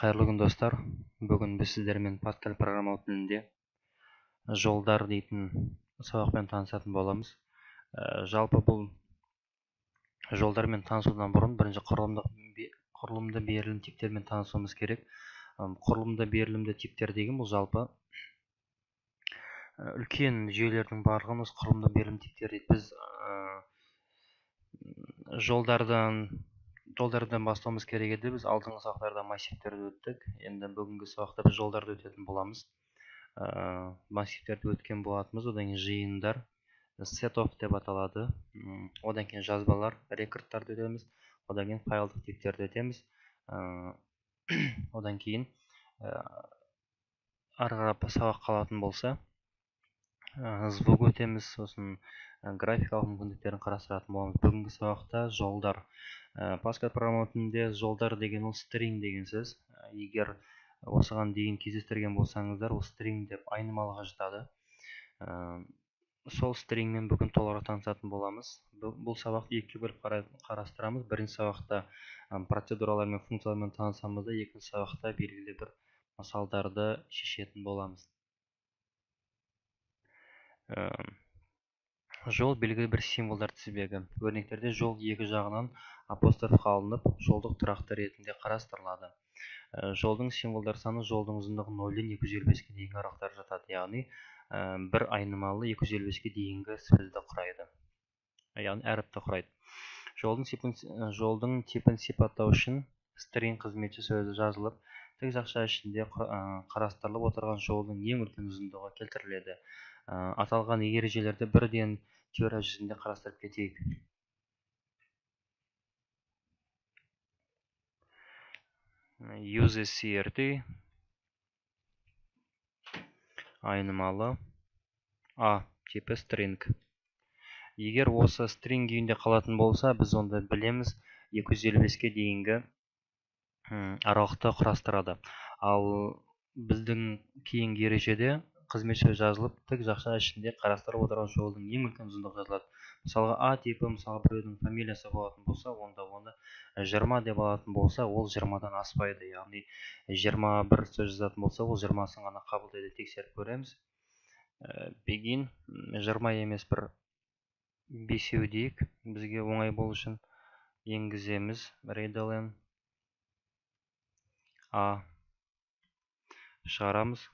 Қайырлы күн достар. Бүгін біз сіздермен Pascal программалау тілінде жолдар дейтін сабақпен танысатын боламыз. Жалпы бұл жолдармен танысудан бұрын бірінші құрылымды берілім типтермен танысуымыз керек. Құрылымды берілімді типтер деген бұл жалпы үлкен жүйелердің барлығын осы құрылымды берілім типтері дейді. Біз жолдардан бастауымыз керек еді. Біз алдыңғы сабақтарда массивтерді өттік. Енді бүгінгі сабақта біз жолдарды өтетін боламыз. Массивтерді өткен болатынбыз. Одан кейін жиындар, set-off деп аталады. Одан кейін жазбалар, рекордтарды өтеміз. Одан кейін файлдық типтерді өтеміз. Одан кейін ары қарап сабақ қалатын болса, звук өтеміз, сосын графикалық мүмкіндіктерін қарастыратын боламыз. Бүгінгі сабақта жолдар. Pascal программалау тілінде жолдар деген ол string деген сөз. Егер осыған дейін кездестірген болсаңыздар, ол string деп айнымалыға жатады. Сол stringмен бүгін толығырақ танысатын боламыз. Бұл сабақты екіге бөліп қарастырамыз. Бірінші сабақта процедуралар мен функциялармен танысамыз да, екінші сабақта белгілі бір мысалдарды шешетін боламыз. Жол белгілі бір символдар тізбегі. Өрнектерде жол екі жағынан апостроф алынып, жолдық тұрақты ретінде қарастырылады. Жолдың символдар саны жолдың ұзындығы 0-ден 255-ке дейінгі аралықтар жатады. Яғни бір айнымалы 255-ке дейінгі сөзді құрайды. Яғни әріпті құрайды. Жолдың типін сипаттау үшін string қызметші сөзі жазылып, тік жақша ішінде қарастырылып отырған жолдың ең үлкен ұзындығы келтіріледі. Аталған ережелерді бірден теория жүзінде қарастырып кетейік. UseCRT айнымалы A типі string. Егер осы string күйінде қалатын болса, біз онда білеміз 255-ке дейінгі аралықты құрастырады. Ал біздің кейінгі ережеде қызметші жазылып, тік жақша ішінде қарастырып отырған жолдың ең үлкен ұзындығы жазылады. Мысалға А типі, мысалы біреудің фамилиясы болатын болса, онда оны 20 деп алатын болса, ол 20-дан аспайды. Яғни 21 сөз жазатын болса, ол 20-сын ғана қабылдайды. Тексеріп көреміз. Begin 20 емес бір 5 дейік. Бізге оңай болу үшін енгіземіз. readline A шығарамыз.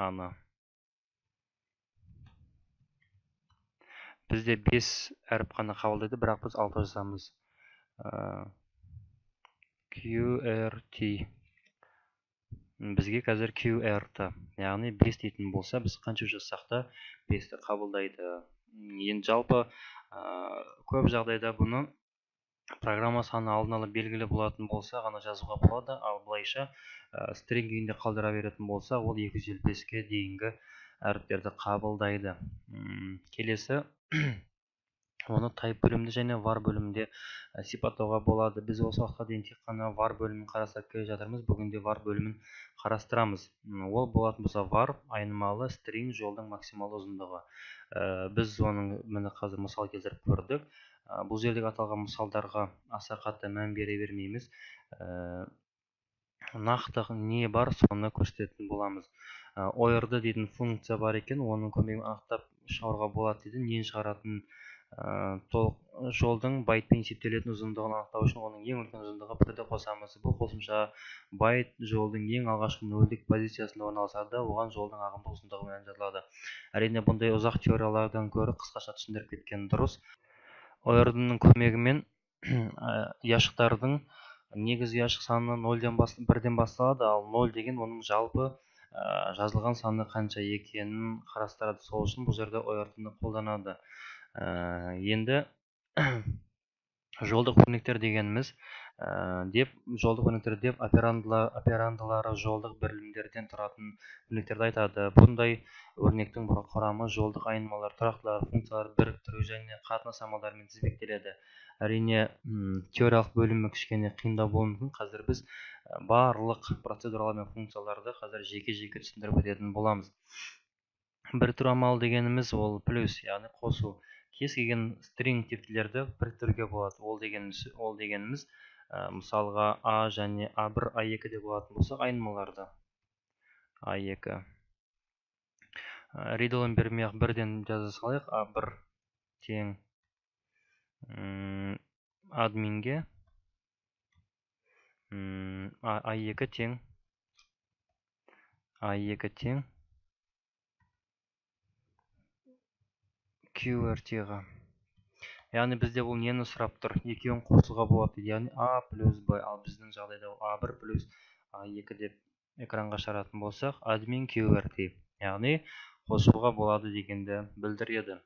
Аны. Бізде 5 әріп қана қабылдайды, бірақ біз 6 жазамыз. QRT. Бізге қазір QRT. Яғни 5 дейтін болса, біз қанша жазсақ та 5-ті қабылдайды. Енді жалпы көп жағдайда бұны программа саны алдын ала белгілі болатын болса ғана жазуға болады, ал былайша string күйінде қалдыра беретін болса, ол 255-ке дейінгі әріптерді қабылдайды. Келесі, оны type бөлімінде және var бөлімінде сипаттауға болады. Біз осы уақытқа дейін тек қана var бөлімін қарастырып келе жатырмыз. Бүгінде var бөлімін қарастырамыз. Ол болатын болса var айнымалы string жолдың максималды ұзындығы. Біз оның міне қазір мысал келтіріп көрдік. Бұл жердегі аталған мысалдарға аса қатты мән бере бермейміз. Нақты не бар, соны көрсететін боламыз. ORD дейтін функция бар екен, оның көмегімен анықтап шығаруға болады дейді. Нені шығаратын жолдың байтпен есептелетін ұзындығын анықтау үшін оның ең үлкен ұзындығы 1-ді қосамыз. Бұл қосымша байт жолдың ең алғашқы нөлдік позициясында орналасады, оған жолдың ағымдық ұзындығы мән жазылады. Әрине бұндай ұзақ теориялардан гөрі қысқаша түсіндіріп кеткен дұрыс. ORD-ның көмегімен ұяшықтардың негізгі ұяшық саны 1-ден басталады, ал 0 деген оның жалпы жазылған саны қанша екенін қарастырады. Сол үшін бұл жерде ORD-ны қолданады. Енді жолдық өрнектер дегеніміз жолдық өрнектер деп операндылары жолдық бірлімдерден тұратын өрнектерді айтады. Бұндай өрнектің құрамы жолдық айнымалар, тұрақтылар, функциялар біріктіру және қатынас амалдарымен тізбектеледі. Әрине теориялық бөлімі кішкене қиындау болуы мүмкін. Қазір біз барлық процедуралар мен функцияларды қазір жеке-жеке түсіндіріп өтетін боламыз. Біріктіру амалы дегеніміз ол плюс, яғни қосу. Кез келген string типтелерді біріктіруге болады. Ол дегеніміз мысалға А және А1, А2 деп болатын болсақ, айнымаларды А2. Риддылын бермей-ақ бірден жаза салайық. А1 тең админге, А2 тең QWERTY-ға. Яғни бізде бұл нені сұрап тұр? Екеуін қосуға болады. Яғни А плюс Б. Ал біздің жағдайда А1 плюс А2 деп экранға шығаратын болсақ, админ QWERTY. Яғни қосуға болады дегенді білдіреді.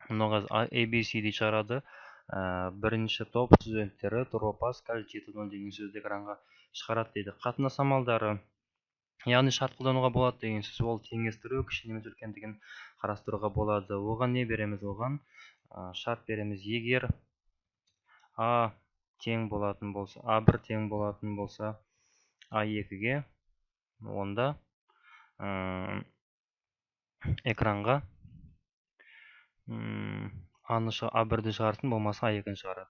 Мұны ABCD шығарады. Бірінші топ студенттері Туропаскаль 7.0 деген сөзді экранға шығарады дейді. Қатынас амалдары. Яғни шарт қолдануға болады деген сөз. Ол теңестіру, кіші немесе үлкендігін қарастыруға болады. Оған не береміз? Оған шарт береміз. Егер А тең болатын болса, А1 тең болатын болса А2-ге, онда экранға А1-ді шығарсын, болмаса А2-ні шығарады.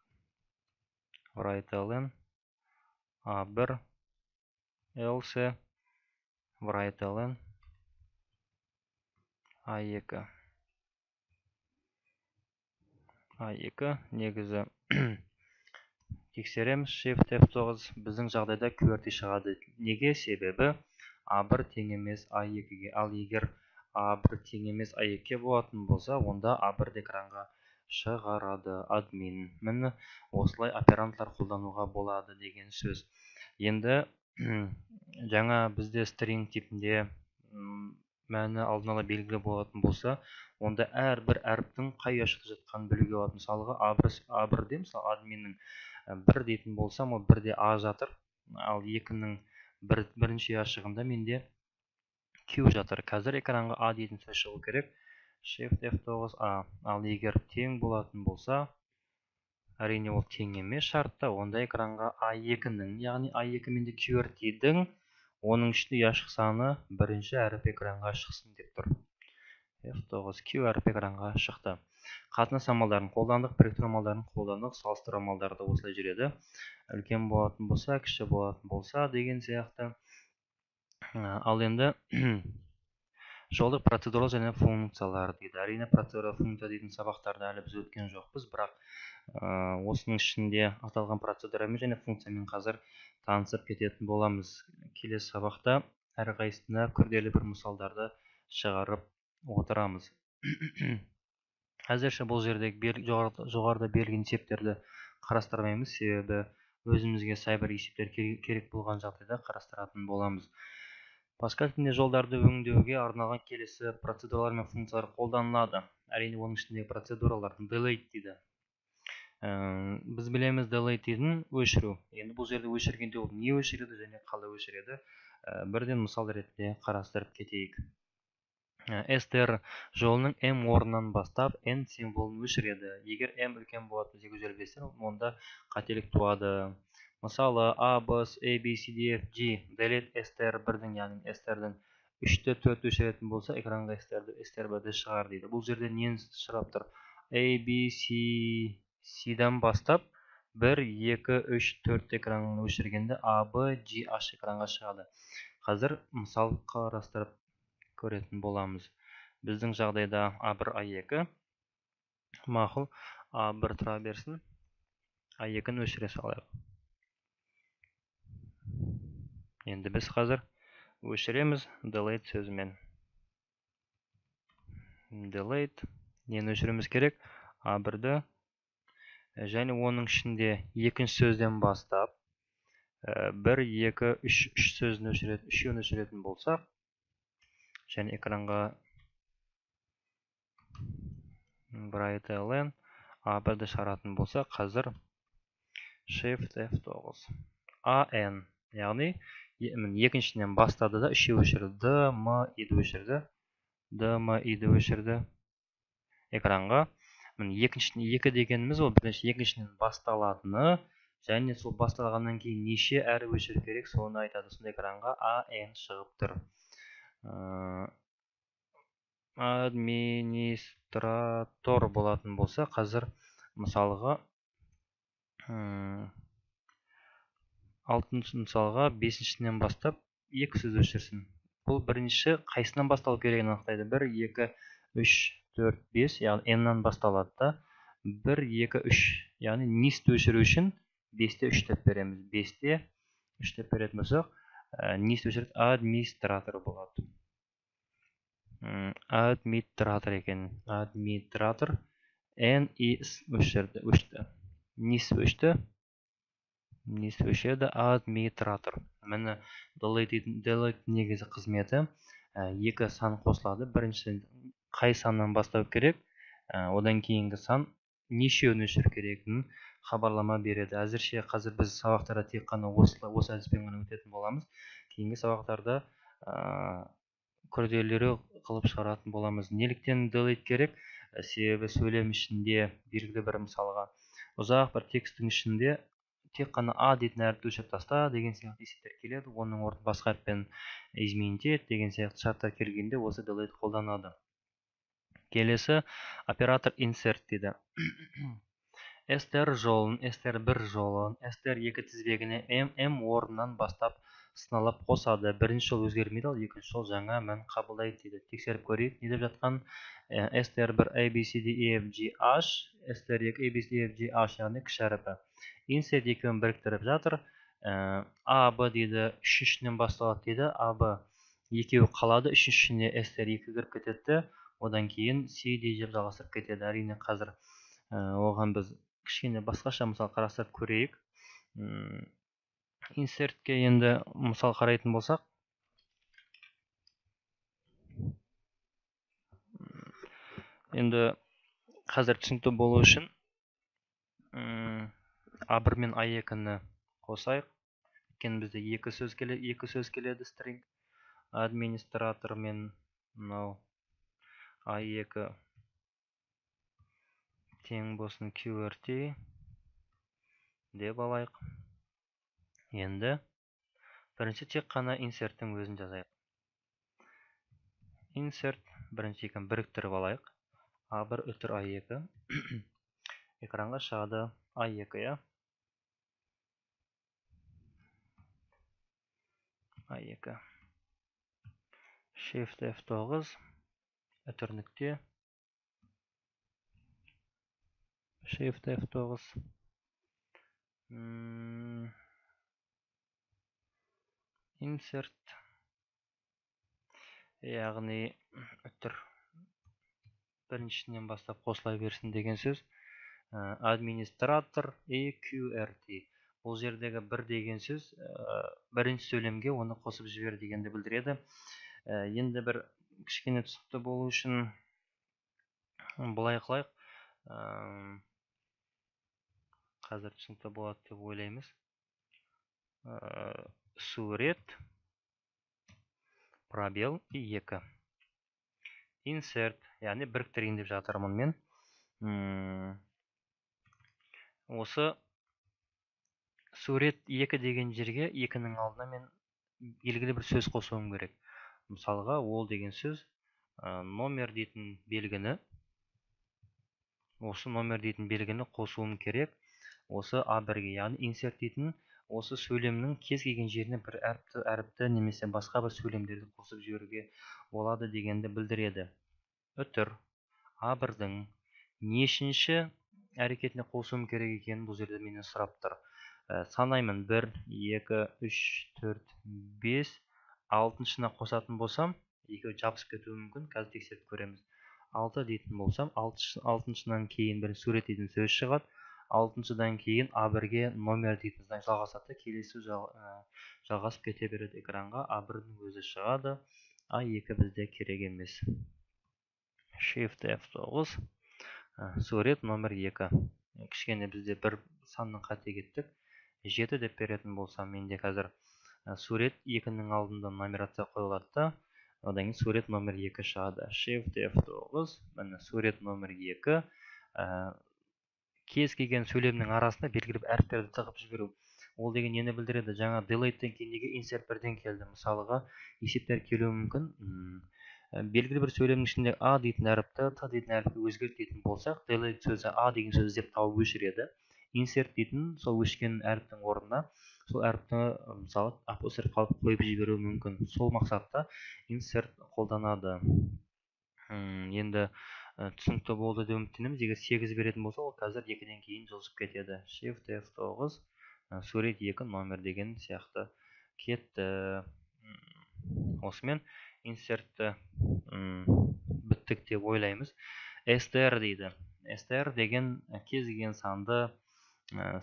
Write ln A1 else write ln A2. Негізі тексереміз. Shift F9 біздің жағдайда QWERTY шығады. Неге? Себебі A1 тең емес A2-ге. Ал егер A1 тең емес A2-ге болатын болса, онда A1 экранға шығарады админ. Міне осылай операндлар қолдануға болады деген сөз. Енді жаңа бізде string типінде мәні алдын ала белгілі болатын болса, онда әрбір әріптің қай ұяшықта жатқанын білуге болады. Мысалға A1-де, мысалы админнің 1 дейтін болсам, ол 1-де А жатыр, ал 2-нің бірінші ұяшығында менде Q жатыр. Қазір экранға А дейтін сөз шығу керек. Shift F9 А. Ал егер тең болатын болса, әрине ол тең емес шартта, онда экранға А2-нің, яғни А2 менде QWERTY-дің оның ішінде ұяшық саны бірінші әріп экранға шықсын деп тұр. F9 Q әріп экранға шықты. Қатынас амалдарын қолдандық, біріктіру амалдарын қолдандық, салыстыру амалдары да осылай жүреді. Үлкен болатын болса, кіші болатын болса деген сияқты. Ал енді жолдық процедурал және функциялар дейді. Әрине процедура функция дейтін сабақтарды әлі біз өткен жоқпыз, бірақ осының ішінде аталған процедурамен және функциямен қазір танысып кететін боламыз. Келесі сабақта әрқайсысына күрделі бір мысалдарды шығарып отырамыз. Әзірше бұл жердегі жоғарыда берілген есептерді қарастырмаймыз, себебі өзімізге сай бір есептер керек болған жағдайда қарастыратын боламыз. Паскаль тілінде жолдарды өңдеуге арналған келесі процедуралар мен функциялар қолданылады. Әрине оның ішіндегі процедуралар delete дейді. Біз білеміз delete'дің өшіру. Енді бұл жерде өшіргенде ол не өшіреді және қалай өшіреді? Бірден мысал ретінде қарастырып кетейік. str жолының m орнынан бастап n символын өшіреді. Егер m үлкен болады деп өзгертсек, онда қателік туады. Мысалы A, B, C, D, F, G delete str1-дің, яғни str-дің 3-ті 4 өшіретін болса, экранға str1-ді шығар дейді. Бұл жерде нені сұрап тұр? A, B, C-дан бастап 1, 2, 3, 4 экранын өшіргенде A, B, G, H экранға шығады. Қазір мысал қарастырып көретін боламыз. Біздің жағдайда A1, A2 мақұл, A1 тұра берсін, A2-ні өшіре салайық. Енді біз қазір өшіреміз delete сөзімен. Delete. Нені өшіреміз керек? A1-ді және оның ішінде екінші сөзден бастап 1, 2, 3 сөзін өшіретін болсақ, және экранға write ln A1-ді шығаратын болса, қазір Shift F9 AN, яғни екіншіден бастады да 3 өшірді. D, M, I-ді өшірді. D, M, I-ді өшірді. Экранға. Екіншіден 2 дегеніміз ол бірінші екіншіден басталатыны, және сол басталғаннан кейін неше әріп өшіру керек, соны айтады. Сонда экранға AN шығып тұр. Администратор болатын болса, қазір мысалға алтыншы мысалға 5-шіден бастап 2 сөз өшірсін. Бұл бірінші қайсынан басталу керегін анықтайды. 1, 2, 3, 4, 5, яғни n-нан басталады да. 1, 2, 3, яғни нисті өшіру үшін 5-те 3 деп береміз. 5-те 3 деп беретін болсақ, нисті өшіріп администратор болады. Администратор екен. Администратор n өшті. Nis өшті. Nis өшеді. Администратор. Мені delete негізі қызметі 2 сан қосылады. Бірінші қай саннан бастау керек, одан кейінгі сан нешеуін өшіру керектігін хабарлама береді. Әзірше қазір біз сабақтарда тек қана осы әдіспен ғана өтетін боламыз. Кейінгі сабақтарда күрделірек қылып шығаратын боламыз. Неліктен delete керек? Себебі сөйлем ішінде белгілі бір мысалға ұзақ бір текстің ішінде тек қана а дейтін әріпті өшіріп таста деген сияқты есептер келеді. Оның орнын басқа әріппен изменить ет деген сияқты шарттар келгенде осы delete қолданады. Келесі оператор insert дейді. str жолын, str1 жолын, str2 тізбегіне m орнынан бастап сыналап қосады. Бірінші жол өзгермейді, ал екінші жол жаңа мән қабылдайды дейді. Тексеріп көрейік. Не деп жатқан? str1 abcdefgh, str2 abcdefgh, яғни кіші әріпі. Insert екеуін біріктіріп жатыр. ab дейді, үшіншіден басталады дейді. ab екеуі қалады, үшіншісіне str2 кіріп кетеді. Одан кейін c деп жалғастырып кетеді. Әрине қазір оған біз кішкене басқаша мысал қарастырып көрейік. Инсертке енді мысал қарайтын болсақ, енді қазір түсінікті болу үшін A1 мен A2-ні қосайық. Өйткені бізде екі сөз келеді string. Администратор мен A2 тең болсын QWERTY деп алайық. Енді бірінші тек қана инсерттің өзін жазайық. Insert бірінші екін біріктіріп алайық. A1 үтір A2. Экранға шығады A2. A2. Shift F9. Үтірнікте. Shift F9. Insert. Яғни үтір біріншісінен бастап қосыла берсін деген сөз. Администратор QWERTY. Бұл жердегі бір деген сөз бірінші сөйлемге оны қосып жібер дегенді білдіреді. Енді бір кішкене түсінікті болу үшін былай қылайық. Қазір түсінікті болады деп ойлаймыз. Сурет пробел 2. Insert, яғни біріктірейін деп жатырмын мен. Осы сурет 2 деген жерге 2-нің алдына мен белгілі бір сөз қосуым керек. Мысалға, ол деген сөз номер дейтін белгіні, осы номер дейтін белгіні қосуым керек. Осы A1-ге, яғни insert дейтін осы сөйлемнің кез келген жеріне бір әріпті немесе басқа бір сөйлемдерді қосып жіберуге болады дегенді білдіреді. Үтір A1-дің нешінші әрекетіне қосуым керек екенін бұл жерде менен сұрап тұр. Санаймын 1, 2, 3, 4, 5, 6-шына қосатын болсам, екеуі жабысып кетуі мүмкін, қазір тексеріп көреміз. 6 дейтін болсам, 6-шынан кейін бір сурет дейтін сөз шығады. 6-шыдан кейін A1-ге номер дейтін жалғасады, келесі жалғасып кете береді экранға. A1-дің өзі шығады, A2 бізде керек емес. Shift F9. Сурет номер 2. Кішкене бізде бір санның қате кеттік. 7 деп беретін болсам, менде қазір сурет 2-нің алдында нумерация қойылады. Одан кейін сурет номер 2 шығады. Shift F9. Міне сурет номер 2. Кез келген сөйлемнің арасында белгілі бір әріптерді тығып жіберу. Ол деген нені білдіреді? Жаңа delete-тен кейін неге insert бірден келді? Мысалға, есептер келуі мүмкін. Белгілі бір сөйлемнің ішінде A дейтін әріпті, T дейтін әріпті өзгерт дейтін болсақ, delete сөзі A деген сөзі деп тауып өшіреді. insert дейтін сол өшкен әріптің орнына сол әріпті мысалы апостроф қалып қойып жіберуі мүмкін. Сол мақсатта insert қолданады. Енді түсінікті болды деп үміттенеміз. Егер 8 беретін болса, ол қазір 2-ден кейін жылжып кетеді. Shift F9 сурет 2 номер деген сияқты кетті. Осымен инсертті біттік деп ойлаймыз. str дейді. str деген кез келген санды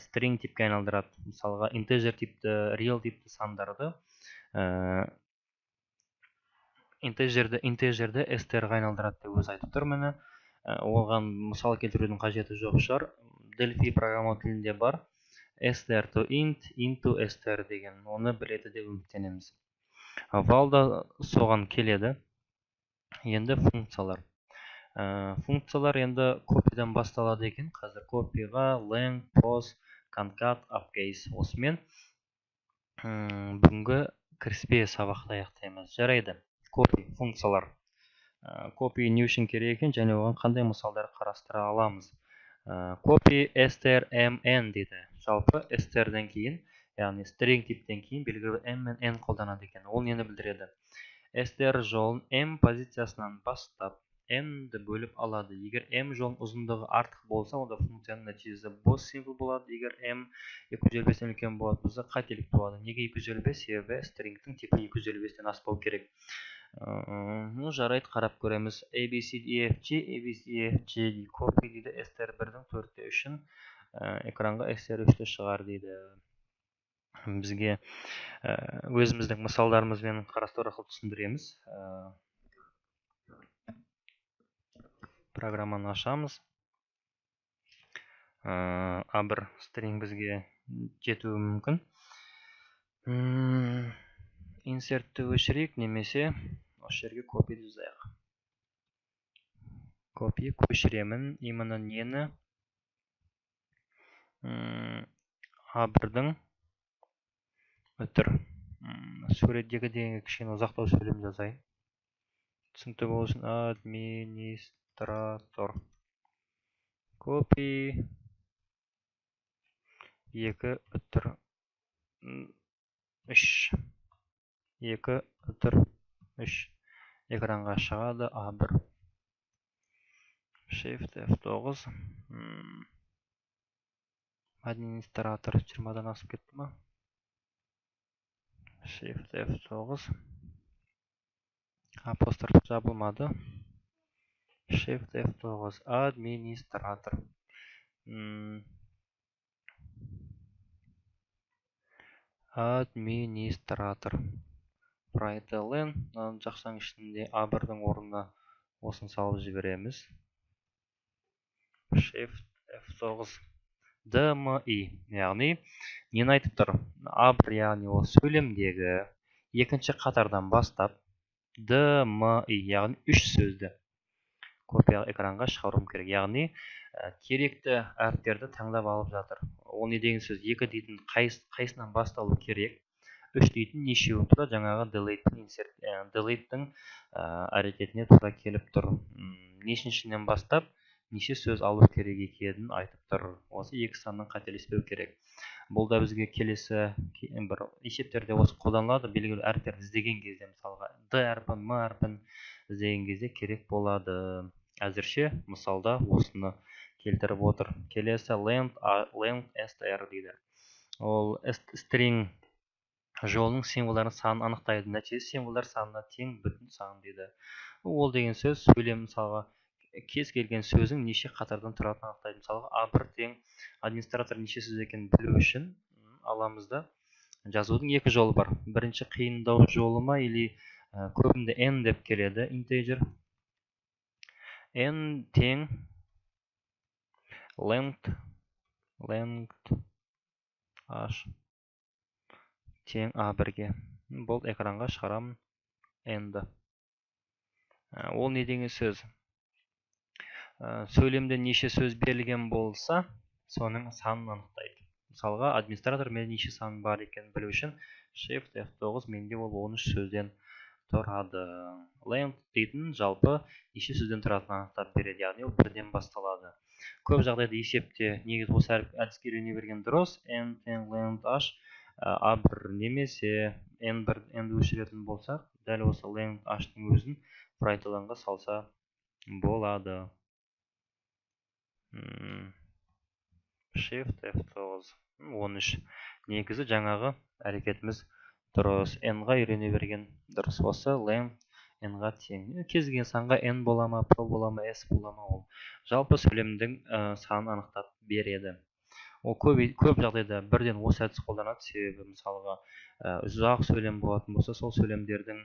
string типке айналдырады. Мысалға integer типті, real типті сандарды интежерді str-ға айналдырады деп өзі айтып тұр. Міне оған мысал келтірудің қажеті жоқ шығар. Delphi программа тілінде бар str to int, int to str деген, оны біледі деп үміттенеміз. Val да соған келеді. Енді функциялар. Функциялар енді копидан басталады екен. Қазір копиға lang, post, concat, upcase. Осымен бүгінгі кіріспе сабақты аяқтаймыз. Жарайды. Copy функциялар. Copy не үшін керек екен және оған қандай мысалдар қарастыра аламыз. Copy strmn дейді. Жалпы strден кейін, яғни string типтен кейін белгілі m мен n қолданады екен. Ол нені білдіреді? Str жолын m позициясынан бастап n-ді бөліп алады. Егер m жолын ұзындығы артық болса, онда функцияның нәтижесі бос символ болады. Егер m 255-тен үлкен болатын болса, қателік туады. Неге 255? Себебі stringтің типі 255-тен аспау керек. Жарайды, қарап көреміз. ABCDEFG copy дейді. str1-дің 4/3-ін экранға str3-ті шығар дейді. Бізге өзіміздің мысалдарымызбен қарастыру арқылы түсіндіреміз. Программаны ашамыз. A1 string бізге жетуі мүмкін. Инсертті өшірейік, немесе осы жерге копиді жазайық. Копи көшіремін. Именно нені? A1-дің өтір. Суреттегі деген кішкене ұзақтау сөйлем жазайын. Түсінікті болсын. Администратор. Копи 2/3. 2/3. Экранға шығады A1. Shift F9. Администратор 20-дан асып кетті ма? Shift F9. Апостроф жабылмады. Shift F9. Администратор. Администратор. Прайтелен. Жақсаң ішінде A1-дің орнына осын салып жібереміз. Shift F9. DMI. Яғни, нені айтып тұр? A1, яғни ол сөйлемдегі екінші қатардан бастап DMI, яғни 3 сөзді копия экранға шығаруым керек. Яғни, керекті әріптерді таңдап алып жатыр. Ол не деген сөз? 2 дейтін қайсынан басталу керек? 3 дейтін нешеуін тұра жаңағы delete-дің әрекетіне тура келіп тұр. Нешіншінен бастап неше сөз алу керек екенін айтып тұр. Осы екі санның қателеспеу керек. Бұл да бізге келесі бір есептерде осы қолданылады. Белгілі әріптерді іздеген кезде, мысалға D әрпін, M әрпін іздеген кезде керек болады. Әзірше мысалда осыны келтіріп отыр. Келесі length str дейді. Ол string жолының символдарын санын анықтайды. Нәтижесі символдар санына тең бүтін сан дейді. Ол деген сөз сөйлем, мысалға кез келген сөзің неше қатардан тұратын анықтайды. Мысалға A1 тең администратор неше сөз екенін білу үшін аламызда жазудың екі жолы бар. Бірінші қиындау жолы ма, или көбінде n деп келеді. Integer n тең length h тең A1-ге. Бұл экранға шығарамын n-ді. Ол не деген сөз? Сөйлемде неше сөз берілген болса, соның санын анықтайды. Мысалға, администратор мен неше сан бар екен білу үшін Shift F9, менде ол 13 сөзден тұрады. Length дейтін жалпы неше сөзден тұратынын анықтап береді, яғни ол бірден басталады. көп жағдайда есепте негізі осы әдіске үйрене берген дұрыс. n тең length h a1 немесе n-ді өшіретін болсақ, дәл осы length h-тың өзін write-ға салса болады. Shift F9 13. Негізі жаңағы әрекетіміз дұрыс. N-ға үйрене берген дұрыс. Осы length n-ға тең. Кез келген санға n бола ма, p бола ма, s бола ма, ол жалпы сөйлемдің санын анықтап береді. Ол көп жағдайда бірден осы әдіс қолданады. Себебі мысалға ұзақ сөйлем болатын болса, сол сөйлемдердің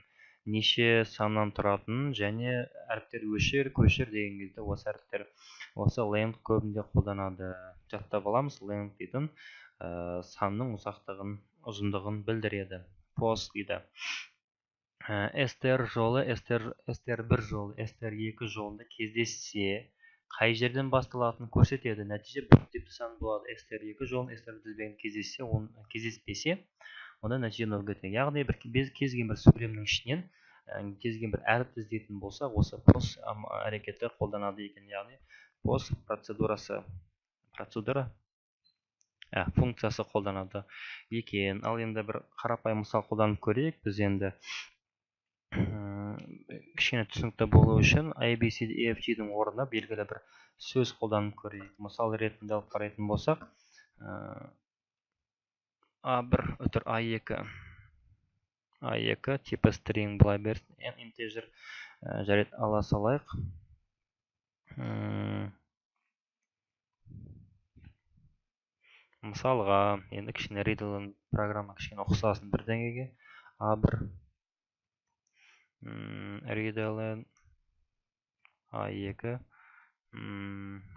неше саннан тұратынын және әріптер өшір, көшір деген кезде осы әріптер осы length көбінде қолданады. Жаттап аламыз. Length дейтін санның ұзақтығын, ұзындығын білдіреді. Post дейді. str жолы, str1 жолы, str2 жолында кездессе, қай жерден басталатынын көрсетеді. Нәтиже бір типті сан болады. str2 жолын str1 тізбегін кездеспесе, онда нәтиже нөлге тең. Яғни кез келген бір сөйлемнің ішінен кез келген бір әріпті іздейтін болсақ, осы post әрекеті қолданады екен. Яғни post функциясы қолданады екен. Ал енді бір қарапайым мысал қолданып көрейік. Біз енді кішкене түсінікті болу үшін ABCD EFG'дің орнына белгілі бір сөз қолданып көрейік. Мысал ретінде алып қарайтын болсақ, A1 өтір A2 типі string былай берсін, n integer жарет ала салайық. Мысалға, енді кішкене readline программа кішкене ұқсасын бір деңгейге. A1 readline A2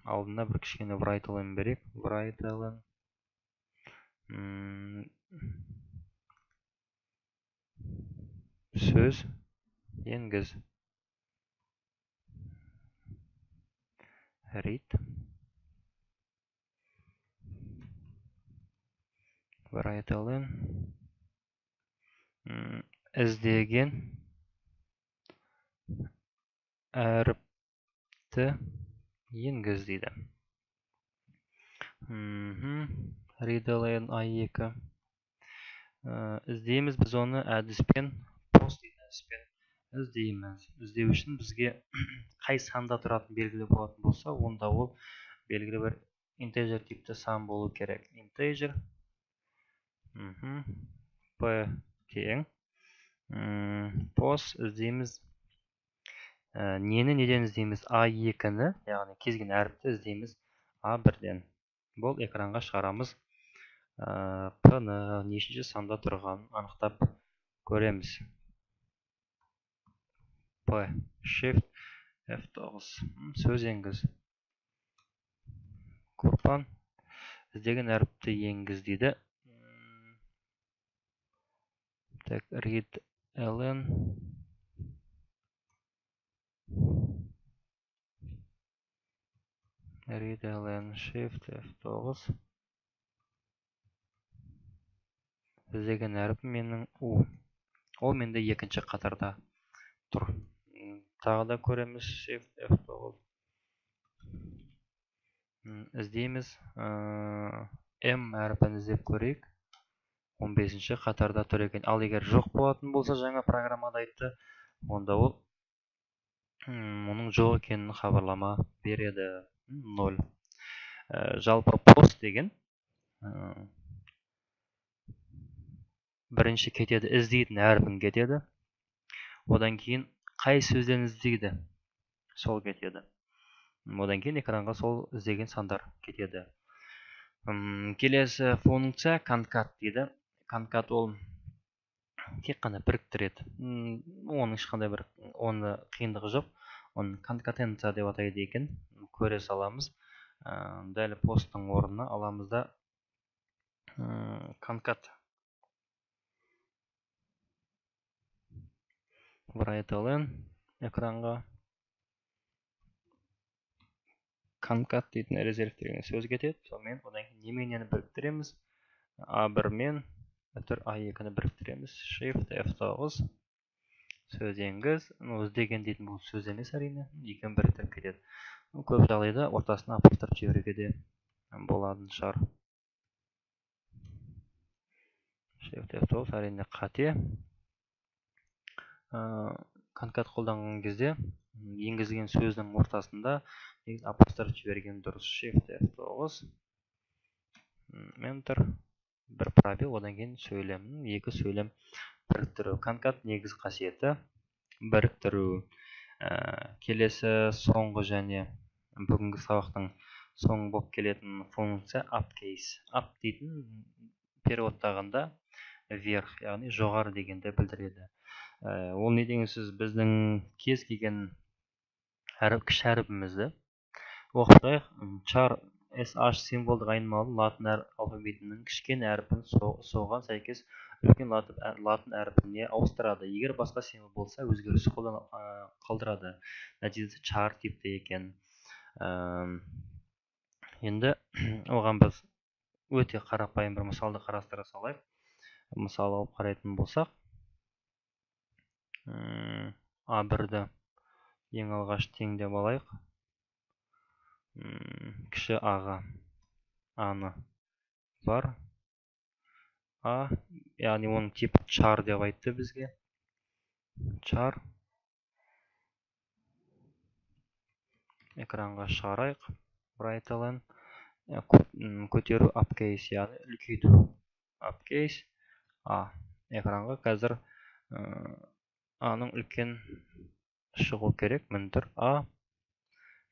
алдына бір кішкене write-line берейік. Write-line сөз енгіз. Read write-line іздеген әріпті енгіз дейді. Readline A2 іздейміз біз оны әдіспен, post деген әдіспен іздейміз. Іздеу үшін бізге қай санда тұратын белгілі болатын болса, онда ол белгілі бір integer типті сан болу керек. Integer p тең post іздейміз. Нені неден іздейміз? A2-ні, яғни кез келген әріпті іздейміз A1-ден. Бұл экранға шығарамыз. P-ні нешінші санда тұрғанын анықтап көреміз. P, Shift F9 сөз енгіз. Құрпан іздеген әріпті енгіз дейді. Так, readline Shift F9 іздеген әріп менің U. Ол менде екінші қатарда тұр. Тағы да көреміз. Shift F9 іздейміз. M әріпін іздеп көрейік. 15-ші қатарда тұр екен. Ал егер жоқ болатын болса, жаңа программада айтты, онда ол оның жоқ екенін хабарлама береді. 0. Жалпы post деген бірінші кетеді, іздейтін әріпін кетеді. Одан кейін қай сөзден іздейді? Сол кетеді. Одан кейін экранға сол іздеген сандар кетеді. Келесі функция concat дейді. Concat ол тек қана біріктіреді. Оның ешқандай бір қиындығы жоқ. Оны конкатенция деп атайды екен. Көре саламыз. Дәл посттың орнына аламыз да concat write-line экранға concat дейтін резервтеген сөз кетеді. Сонымен одан кейін неменені біріктіреміз? A1 мен A2-ні біріктіреміз. Shift F9 сөз енгіз. Іздеген дейтін бұл сөз емес әрине, екеуін біріктіріп кетеді. Көп жағдайда ортасына апостроф жіберуге де болатын шығар. Shift F9 әрине қате. Конкат қолданған кезде енгізген сөздің ортасында апостроф жіберген дұрыс. Shift F9 Enter, бір пробел, одан кейін сөйлем, екі сөйлем біріктіру. Конкат негіз қасиеті біріктіру. Келесі соңғы және бүгінгі сабақтың соңы болып келетін функция upcase. Up дейтін переводтағанда вверх, яғни жоғары дегенді білдіреді. Ол не деген сөз? Біздің кез келген кіші әріпімізді оқытайық. Char SH символдық айнымалы латын алфавитінің кішкене әріпін соған сәйкес үлкен латын әрпіне ауыстырады. Егер басқа символ болса, өзгеріс қалдырады. Нәтижесі char типті екен. Енді оған біз өте қарапайым бір мысалды қарастыра салайық. Мысал алып қарайтын болсақ, A1-ді ең алғаш тең деп алайық. Кіші A-ға A-ны бар. A, яғни оның типі char деп айтты бізге. Char. Экранға шығарайық. Write-len. Көтеру upcase, яғни үлкейту. Upcase. A. Экранға қазір A-ның үлкен шығу керек. Міндір A.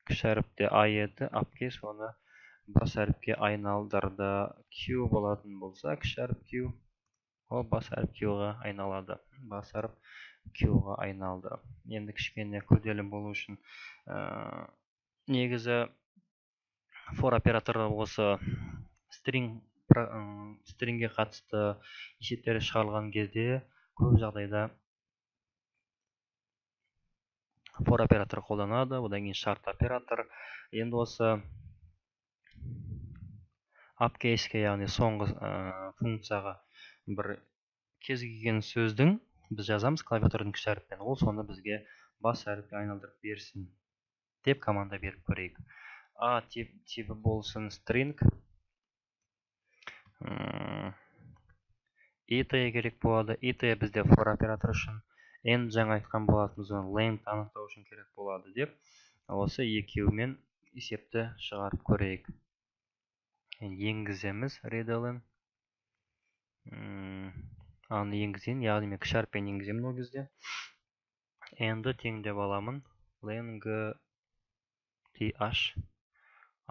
Кіші әріпте A еді. Upcase оны бас әріпке айналдырды. Q болатын болса, кіші әріп Q, ол бас әріп Q-ға айналады. Бас әріп Q-ға айналды. Енді кішкене күрделі болу үшін негізі for операторы осы стрингге қатысты есептері шығарылған кезде көп жағдайда for операторы қолданады. Одан кейін шарт оператор. Енді осы upcase-ке, яғни соңғы функцияға бір кез келген сөздің біз жазамыз клавиатураның кіші әріппен. Ол соны бізге бас әріпке айналдырып берсін деп команда беріп көрейік. A типі болсын string. Итая керек болады. Итая бізде for оператор үшін. N жаңа айтқан болатынбыз, оны length анықтау үшін керек болады деп. Осы екеуімен есепті шығарып көрейік. Енгіземіз readline. Аны енгізейін, яғни мен кіші әріппен енгіземін ол кезде. N-ді тең деп аламын. Length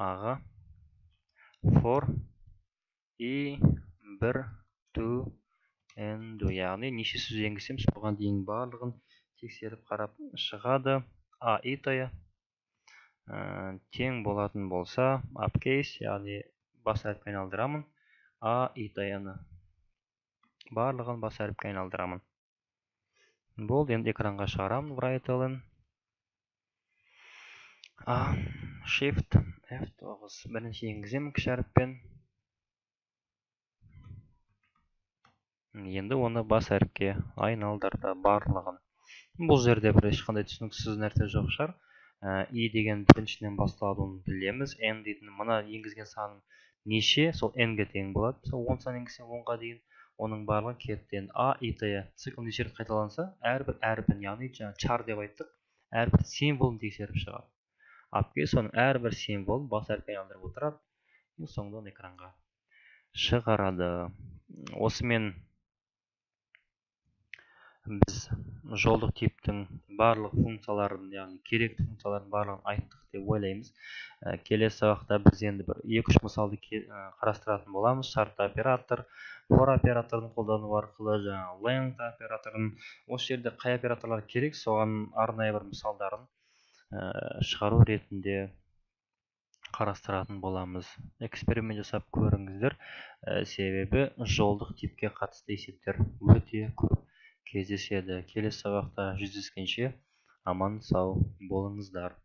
A-ға for i1 to n, яғни неше сөз енгізсем, соған дейін барлығын тексеріп қарап шығады. A итая тең болатын болса, upcase, яғни бас әріпке айналдырамын. A итаяны барлығын бас әріпке айналдырамын. Болды, енді экранға шығарамын. Write-len. A, Shift F9 бірінші енгіземін кіші әріппен. Енді оны бас әріпке айналдырды барлығын. Бұл жерде бір ешқандай түсініксіз нәрсе жоқ шығар. I деген біріншіден басталады, оны білеміз. N дейтін мына енгізген саным неше, сол N-ге тең болады. Сол 10 сан енгізсем 10-ға дейін оның барлығын кетті. A итая цикл неше рет қайталанса, әрбір әріпін, яғни char деп айттық, әрбір символын тексеріп шығады. Upcase соның әрбір символ бас әріпке айналдырып отырады. Соңынан экранға шығарады. Осымен біз жолдық типтің барлық функцияларын, яғни керекті функцияларын барлығын айттық деп ойлаймыз. Келесі сабақта біз енді бір 2-3 мысалды қарастыратын боламыз. Шарт оператор, for операторын қолдану арқылы, length операторын, осы жерде қай операторлар керек, соған арнайы бір мысалдарын шығару ретінде қарастыратын боламыз. Эксперимент жасап көріңіздер. Себебі жолдық типке қатысты есептер өте көп кездеседі. Келесі сабақта жүздескенше аман сау болыңыздар.